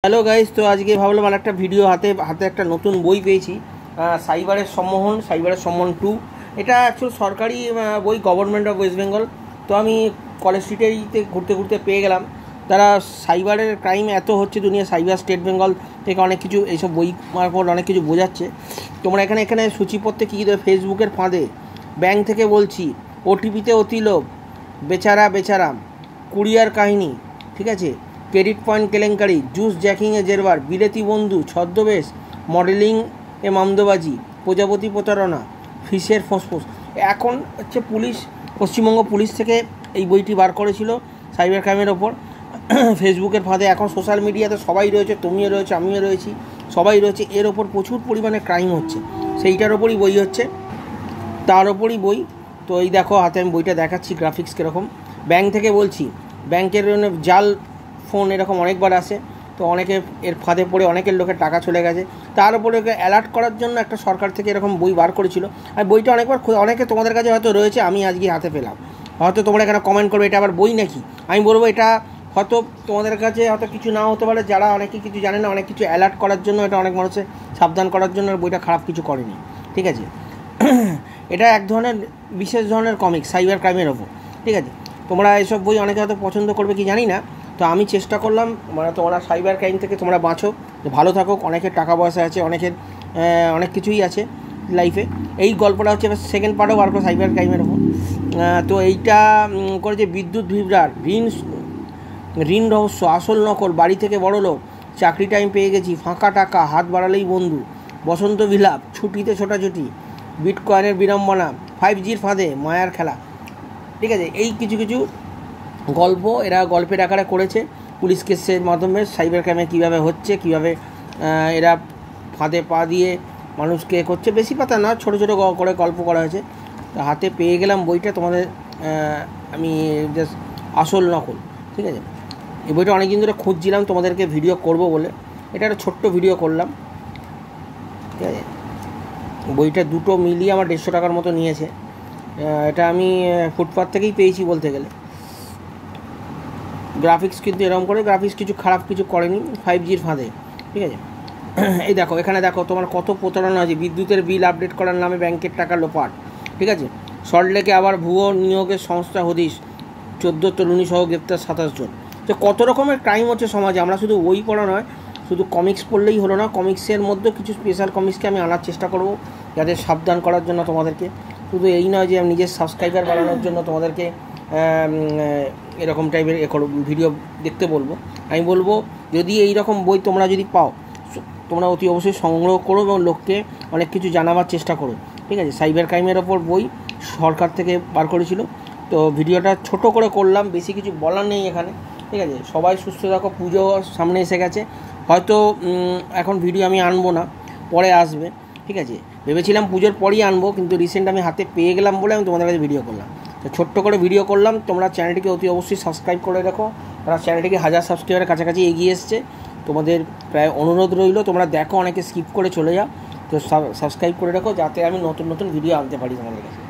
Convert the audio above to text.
Hello guys, তো আজকে ভাবলাম আর একটা ভিডিও হাতে একটা নতুন বই পেয়েছি, সাইবারের সম্মোহন 2। এটা অ্যাকচুয়াল সরকারি বই, গভর্নমেন্ট অফ ওয়েস্ট বেঙ্গল। তো আমি কলেজ স্ট্রিটেতে ঘুরতে ঘুরতে পেয়ে গেলাম। তারা সাইবারের ক্রাইম এত হচ্ছে দুনিয়া, সাইবার স্টেট বেঙ্গল থেকে অনেক কিছু এইসব বই মারফত অনেক কিছু বোঝাচ্ছে। তোমরা এখানে সূচিপত্রে কী দেবে, ফেসবুকের ফাঁদে, ব্যাংক থেকে বলছি, ওটিপিতে অতিলোভ, বেচারাম, কুরিয়ার কাহিনী, ঠিক আছে, ক্রেডিট পয়েন্ট কেলেঙ্কারি, জুস জ্যাকিংয়ে জেরবার, বিলেতি বন্ধু, ছদ্মবেশ, মডেলিং এ মামদোবাজি, প্রজাপতি প্রতারণা, ফিসের ফোঁসফোঁস। এখন হচ্ছে পশ্চিমবঙ্গ পুলিশ থেকে এই বইটি বার করেছিল সাইবার ক্রাইমের ওপর। ফেসবুকের ফাঁদে এখন সোশ্যাল মিডিয়াতে সবাই রয়েছে, তুমিও রয়েছে, আমিও রয়েছি, সবাই রয়েছে। এর ওপর প্রচুর পরিমাণে ক্রাইম হচ্ছে, সেইটার ওপরই বই হচ্ছে, তার ওপরই বই। তো এই দেখো হাতে আমি বইটা দেখাচ্ছি, গ্রাফিক্স কীরকম। ব্যাংক থেকে বলছি, ব্যাংকের জাল ফোন এরকম অনেকবার আসে, তো অনেকে এর ফাঁদে পড়ে অনেকের লোকের টাকা চলে গেছে। তার উপরে অ্যালার্ট করার জন্য একটা সরকার থেকে এরকম বই বার করেছিল। আর বইটা অনেকে তোমাদের কাছে হয়তো রয়েছে, আমি আজকে হাতে পেলাম। হয়তো তোমরা এখানে কমেন্ট করবে এটা আবার বই নাকি। আমি বলবো এটা হয়তো তোমাদের কাছে হয়তো কিছু নাও হতে পারে, যারা অনেকে কিছু জানে না, অনেক কিছু অ্যালার্ট করার জন্য, এটা অনেক মানুষের সাবধান করার জন্য বইটা খারাপ কিছু করেনি, ঠিক আছে। এটা এক ধরনের বিশেষ ধরনের কমিক সাইবার ক্রাইমের ওপর, ঠিক আছে। তোমরা এসব বই অনেকে হয়তো পছন্দ করবে কি জানি না। তো আমি চেষ্টা করলাম তোমরা সাইবার ক্রাইম থেকে তোমরা বাঁচো, ভালো থাকো। অনেকের টাকা পয়সা আছে, অনেকের অনেক কিছুই আছে লাইফে। এই গল্পটা হচ্ছে সেকেন্ড পার্টও বার করে সাইবার ক্রাইমের ওপর। তো এইটা করেছে বিদ্যুৎ ভিবরার, ঋণ রহস্য, আসল নকল, বাড়ি থেকে বড় লোক, চাকরি টাইম পেয়ে গেছি, ফাঁকা টাকা, হাত বাড়ালেই বন্ধু, বসন্ত বিলাপ, ছুটিতে ছোটাছুটি, বিটকয়েনের বিড়ম্বনা, 5Gর ফাঁদে, মায়ার খেলা, ঠিক আছে। এই কিছু গল্প এরা গল্পের আকারে করেছে। পুলিশ কেসের মাধ্যমে সাইবার ক্রাইমে কীভাবে হচ্ছে, কীভাবে এরা ফাঁদে পা দিয়ে মানুষকে করছে। বেশি পাতা না, ছোটো করে গল্প করা হয়েছে। তো হাতে পেয়ে গেলাম বইটা তোমাদের, আমি জাস্ট আসল নকল, ঠিক আছে। এই বইটা অনেকদিন ধরে খুঁজছিলাম তোমাদেরকে ভিডিও করব বলে, এটা একটা ছোট্ট ভিডিও করলাম, ঠিক আছে। বইটা দুটো মিলিয়ে আমার 150 টাকার মতো নিয়েছে। এটা আমি ফুটপাথ থেকেই পেয়েছি বলতে গেলে। গ্রাফিক্স কিন্তু এরকম করে, গ্রাফিক্স কিছু খারাপ কিছু করেনি, 5Gর ফাঁদে, ঠিক আছে। এই দেখো, এখানে দেখো তোমার কত প্রতারণা আছে। বিদ্যুতের বিল আপডেট করার নামে ব্যাংকের টাকা লোপাট, ঠিক আছে। সল্টলেকে আবার ভুয়ো নিয়োগের সংস্থা হদিশ, 14 তরুণী সহ গ্রেপ্তার 27 জন। তো কত রকমের ক্রাইম হচ্ছে সমাজে। আমরা শুধু বই পড়া নয়, শুধু কমিক্স পড়লেই হলো না, কমিক্সের মধ্যে কিছু স্পেশাল কমিক্সকে আমি আনার চেষ্টা করব, যাদের সাবধান করার জন্য তোমাদেরকে। শুধু এই নয় যে আমি নিজের সাবস্ক্রাইবার বাড়ানোর জন্য তোমাদেরকে এরকম টাইপের ভিডিও দেখতে বলবো। আমি বলবো, যদি এই রকম বই তোমরা যদি পাও, তোমরা অতি অবশ্যই সংগ্রহ করো এবং লোককে অনেক কিছু জানাবার চেষ্টা করো, ঠিক আছে। সাইবার ক্রাইমের ওপর বই সরকার থেকে বার করেছিল। তো ভিডিওটা ছোট করে করলাম, বেশি কিছু বলার নেই এখানে, ঠিক আছে। সবাই সুস্থ থাকো, পুজো সামনে এসে গেছে, হয়তো এখন ভিডিও আমি আনবো না, পরে আসবে, ঠিক আছে। ভেবেছিলাম পুজোর পরই আনবো, কিন্তু রিসেন্ট আমি হাতে পেয়ে গেলাম বলে আমি তোমাদের কাছে ভিডিও করলাম। তো ছোট্ট করে ভিডিও করলাম। তোমরা চ্যানেলটিকে অতি অবশ্যই সাবস্ক্রাইব করে রাখো। তারা চ্যানেলটিকে 1000 সাবস্ক্রাইবারের কাছাকাছি এগিয়ে এসছে। তোমাদের প্রায় অনুরোধ রইল, তোমরা দেখো, অনেকে স্কিপ করে চলে যাও। তো সাবস্ক্রাইব করে রাখো, যাতে আমি নতুন ভিডিও আনতে পারি তোমাদের কাছে।